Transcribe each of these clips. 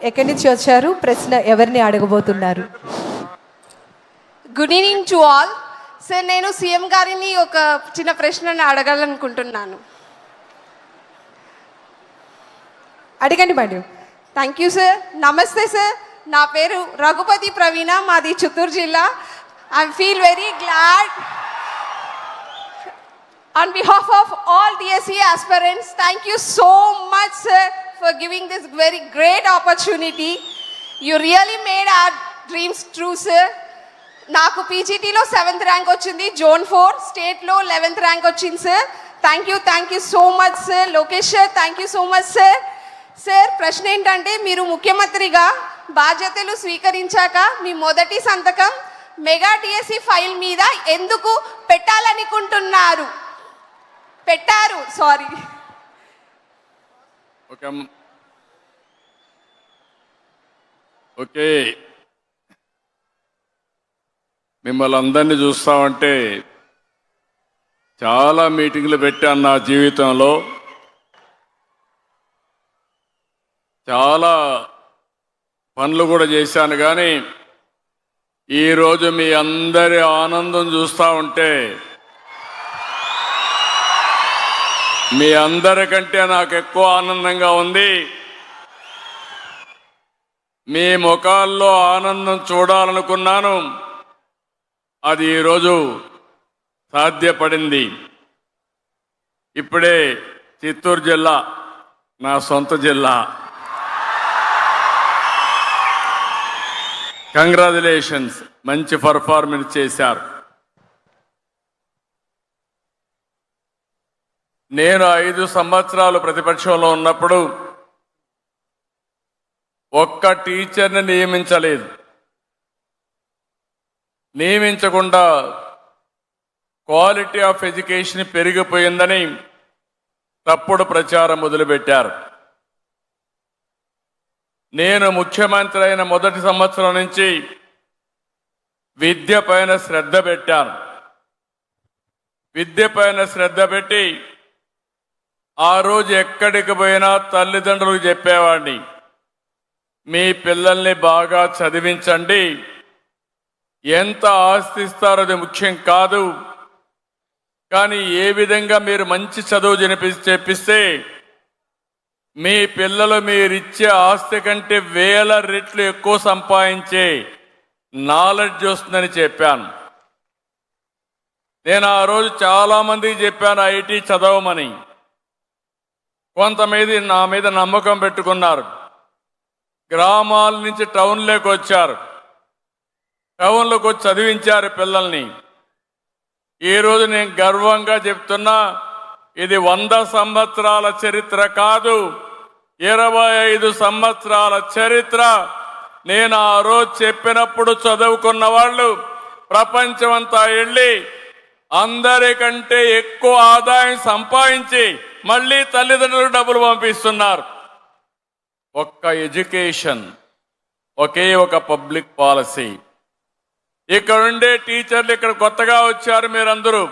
ఎక్కడి నుంచి వచ్చారు, ప్రశ్న ఎవరిని అడగబోతున్నారు? Good evening to all. Sir, నేను సీఎం గారిని ఒక చిన్న ప్రశ్నను అడగాలనుకుంటున్నాను. అడగండి మేడం. Thank you sir. నమస్తే సార్, నా పేరు రఘుపతి ప్రవీణ, మాది చిత్తూరు జిల్లా. I feel very glad on behalf of all DSE aspirants. Thank you so much sir for giving this very great opportunity. You really made our dreams true sir. నాకు పీజీటీలో 7th rank వచ్చింది, zone 4 స్టేట్లో 11th rank వచ్చింది sir. Thank you so much sir. Lokesh sir, thank you so much sir. Sir, ప్రశ్న ఏంటంటే, మీరు ముఖ్యమంత్రిగా బాధ్యతలు స్వీకరించాక మీ మొదటి సంతకం మెగా డిఎస్సి ఫైల్ మీద ఎందుకు పెట్టాలనుకుంటున్నారు? పెట్టారు, సారీ. ఓకే, మిమ్మల్ని అందరినీ చూస్తామంటే చాలా మీటింగ్లు పెట్టాను నా జీవితంలో. చాలా పనులు కూడా చేశాను, కానీ ఈరోజు మీ అందరి ఆనందం చూస్తూ ఉంటే మీ అందరికంటే నాకు ఎక్కువ ఆనందంగా ఉంది. మీ ముఖాల్లో ఆనందం చూడాలనుకున్నాను, అది ఈరోజు సాధ్యపడింది. ఇప్పుడే చిత్తూరు జిల్లా నా సొంత జిల్లా. కంగ్రాచులేషన్స్, మంచి పర్ఫార్మెన్స్ చేశారు. నేను 5 సంవత్సరాలు ప్రతిపక్షంలో ఉన్నప్పుడు ఒక్క టీచర్ని నియమించలేదు. నియమించకుండా క్వాలిటీ ఆఫ్ ఎడ్యుకేషన్ పెరిగిపోయిందని తప్పుడు ప్రచారం మొదలుపెట్టారు. నేను ముఖ్యమంత్రి అయిన మొదటి సంవత్సరం నుంచి విద్య పైన శ్రద్ధ పెట్టాను. విద్య పైన శ్రద్ధ పెట్టి ఆ రోజు ఎక్కడికి పోయినా తల్లిదండ్రులకు చెప్పేవాడిని, మీ పిల్లల్ని బాగా చదివించండి, ఎంత ఆస్తి ఇస్తారో అది ముఖ్యం కాదు, కానీ ఏ విధంగా మీరు మంచి చదువు చెప్పిస్తే మీ పిల్లలు మీరిచ్చే ఆస్తి కంటే 1000 రెట్లు ఎక్కువ సంపాదించే నాలెడ్జ్ వస్తుందని చెప్పాను. నేను ఆ రోజు చాలా మందికి చెప్పాను ఐటీ చదవమని. కొంతమంది నా మీద నమ్మకం పెట్టుకున్నారు, గ్రామాల నుంచి టౌన్లోకి వచ్చారు, టౌన్లోకి వచ్చి చదివించారు పిల్లల్ని. ఈరోజు నేను గర్వంగా చెప్తున్నా, ఇది 100 సంవత్సరాల చరిత్ర కాదు, 25 సంవత్సరాల చరిత్ర. నేను ఆ రోజు చెప్పినప్పుడు చదువుకున్న వాళ్ళు ప్రపంచమంతా వెళ్ళి అందరికంటే ఎక్కువ ఆదాయం సంపాదించి మళ్ళీ తల్లిదండ్రులకు డబ్బులు పంపిస్తున్నారు. ఒక్క ఎడ్యుకేషన్, ఒకే ఒక పబ్లిక్ పాలసీ. ఇక్కడ ఉండే టీచర్లు ఇక్కడ కొత్తగా వచ్చారు మీరందరూ.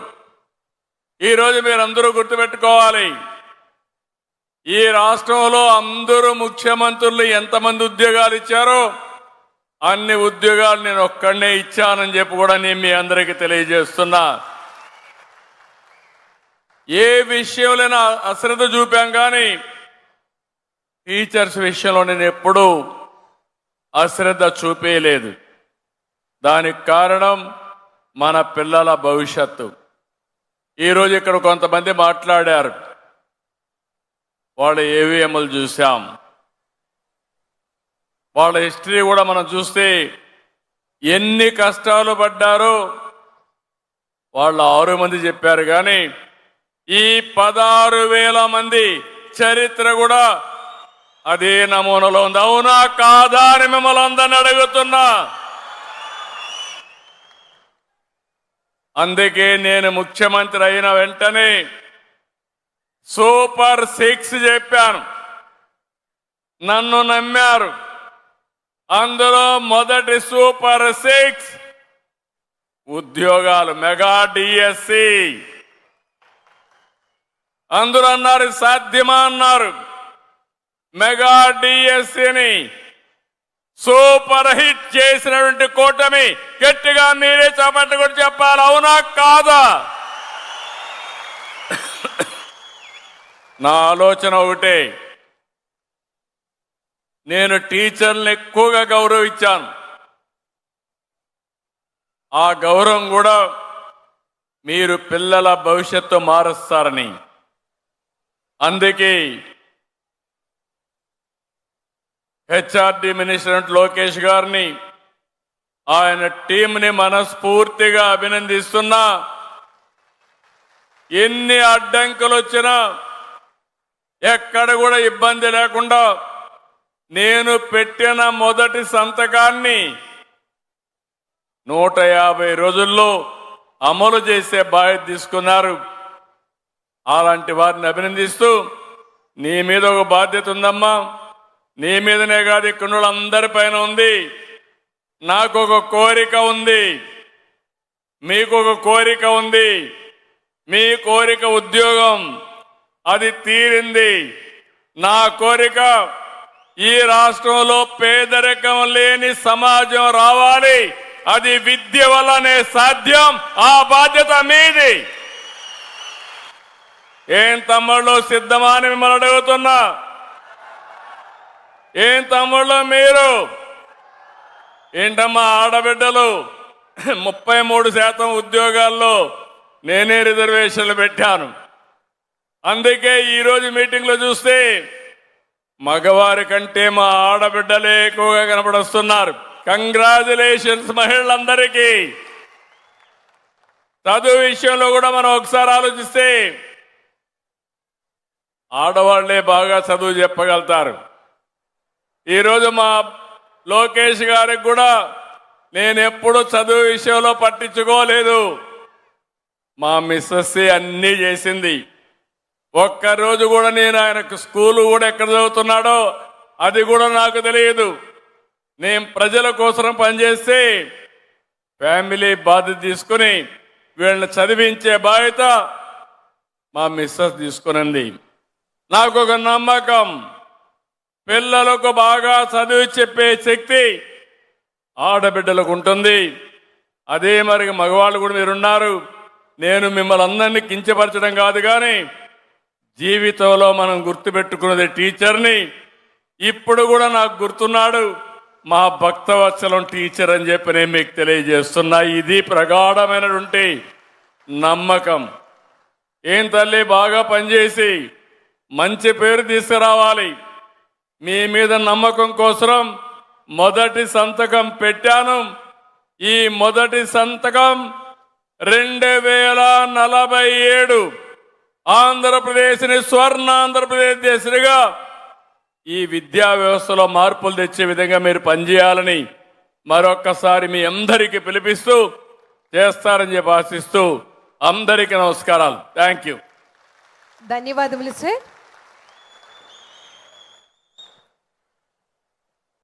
ఈరోజు మీరందరూ గుర్తుపెట్టుకోవాలి, ఈ రాష్ట్రంలో అందరూ ముఖ్యమంత్రులు ఎంతమంది ఉద్యోగాలు ఇచ్చారో అన్ని ఉద్యోగాలు నేను ఒక్కడనే ఇచ్చానని చెప్పి కూడా నేను మీ అందరికీ తెలియజేస్తున్నా. ఏ విషయంలోనైనా అశ్రద్ధ చూపాం, కానీ టీచర్స్ విషయంలో నేను ఎప్పుడూ అశ్రద్ధ చూపేయలేదు. దానికి కారణం మన పిల్లల భవిష్యత్తు. ఈరోజు ఇక్కడ కొంతమంది మాట్లాడారు, వాళ్ళ ఏవిఎంలు చూసాం, వాళ్ళ హిస్టరీ కూడా మనం చూస్తే ఎన్ని కష్టాలు పడ్డారో వాళ్ళు 6 మంది చెప్పారు, కానీ ఈ 16,000 మంది చరిత్ర కూడా అదే నమూనాలో ఉంది. అవునా కాదా అని మిమ్మల్ని అందరిని అడుగుతున్నా. అందుకే నేను ముఖ్యమంత్రి అయిన వెంటనే సూపర్ 6 చెప్పాను, నన్ను నమ్మారు. అందులో మొదటి సూపర్ 6 ఉద్యోగాలు, మెగా డిఎస్సి. అందరూ అన్నారు సాధ్యమా అన్నారు. మెగా డిఎస్సిని సూపర్ హిట్ చేసినటువంటి కూటమి గట్టిగా మీరే చప్పట్లు కూడా చెప్పాలి, అవునా కాదా? నా ఆలోచన ఒకటే, నేను టీచర్లను ఎక్కువగా గౌరవించాను. ఆ గౌరవం కూడా మీరు పిల్లల భవిష్యత్తు మారుస్తారని. అందుకే హెచ్ఆర్డి మినిస్టర్ లోకేష్ గారిని, ఆయన టీంని మనస్ఫూర్తిగా అభినందిస్తున్నా. ఎన్ని అడ్డంకులు వచ్చినా ఎక్కడ కూడా ఇబ్బంది లేకుండా నేను పెట్టిన మొదటి సంతకాన్ని 150 రోజుల్లో అమలు చేసే బాధ్యత తీసుకున్నారు. అలాంటి వారిని అభినందిస్తూ, నీ మీద ఒక బాధ్యత ఉందమ్మా, నీ మీదనే కాదు ఇక్కడ అందరి పైన ఉంది. నాకు ఒక కోరిక ఉంది, మీకు ఒక కోరిక ఉంది. మీ కోరిక ఉద్యోగం, అది తీరింది. నా కోరిక ఈ రాష్ట్రంలో పేదరికం లేని సమాజం రావాలి. అది విద్య వల్లనే సాధ్యం. ఆ బాధ్యత మీది. ఏం తమ్ముళ్ళు సిద్ధమా అని మిమ్మల్ని అడుగుతున్నా. ఏం తమ్ముళ్ళు మీరు? ఏంటమ్మా ఆడబిడ్డలు 33% ఉద్యోగాల్లో నేనే రిజర్వేషన్లు పెట్టాను. అందుకే ఈరోజు మీటింగ్లో చూస్తే మగవారి కంటే మా ఆడబిడ్డలే ఎక్కువగా కనపడొస్తున్నారు. కంగ్రాచులేషన్స్ మహిళలందరికీ. చదువు విషయంలో కూడా మనం ఒకసారి ఆలోచిస్తే ఆడవాళ్లే బాగా చదువు చెప్పగలుగుతారు. ఈరోజు మా లోకేష్ గారికి కూడా నేను ఎప్పుడు చదువు విషయంలో పట్టించుకోలేదు. మా మిస్సెస్ అన్నీ చేసింది. ఒక్కరోజు కూడా నేను ఆయనకు స్కూలు కూడా ఎక్కడ చదువుతున్నాడో అది కూడా నాకు తెలియదు. నేను ప్రజల కోసం పనిచేస్తే ఫ్యామిలీ బాధ్యత తీసుకుని వీళ్ళని చదివించే బాధ్యత మా మిస్సెస్ తీసుకునింది. నాకు ఒక నమ్మకం, పిల్లలకు బాగా చదివి చెప్పే శక్తి ఆడబిడ్డలకు ఉంటుంది. అదే మరి మగవాళ్ళు కూడా మీరున్నారు. నేను మిమ్మల్ని అందరినీ కించపరచడం కాదు, కానీ జీవితంలో మనం గుర్తుపెట్టుకున్నది టీచర్ని. ఇప్పుడు కూడా నాకు గుర్తున్నాడు మా భక్తవత్సలం టీచర్ అని చెప్పి నేను మీకు తెలియజేస్తున్నా. ఇది ప్రగాఢమైనటువంటి నమ్మకం. ఏం తల్లి, బాగా పనిచేసి మంచి పేరు తీసుకురావాలి. మీ మీద నమ్మకం కోసం మొదటి సంతకం పెట్టాను. ఈ మొదటి సంతకం 2047 ఆంధ్రప్రదేశ్ని స్వర్ణాంధ్రప్రదేశ్ దేశంగా ఈ విద్యా వ్యవస్థలో మార్పులు తెచ్చే విధంగా మీరు పనిచేయాలని మరొక్కసారి మీ అందరికీ పిలిపిస్తూ చేస్తారని చెప్పి ఆశిస్తూ అందరికీ నమస్కారాలు. Thank you. ధన్యవాదములు సార్.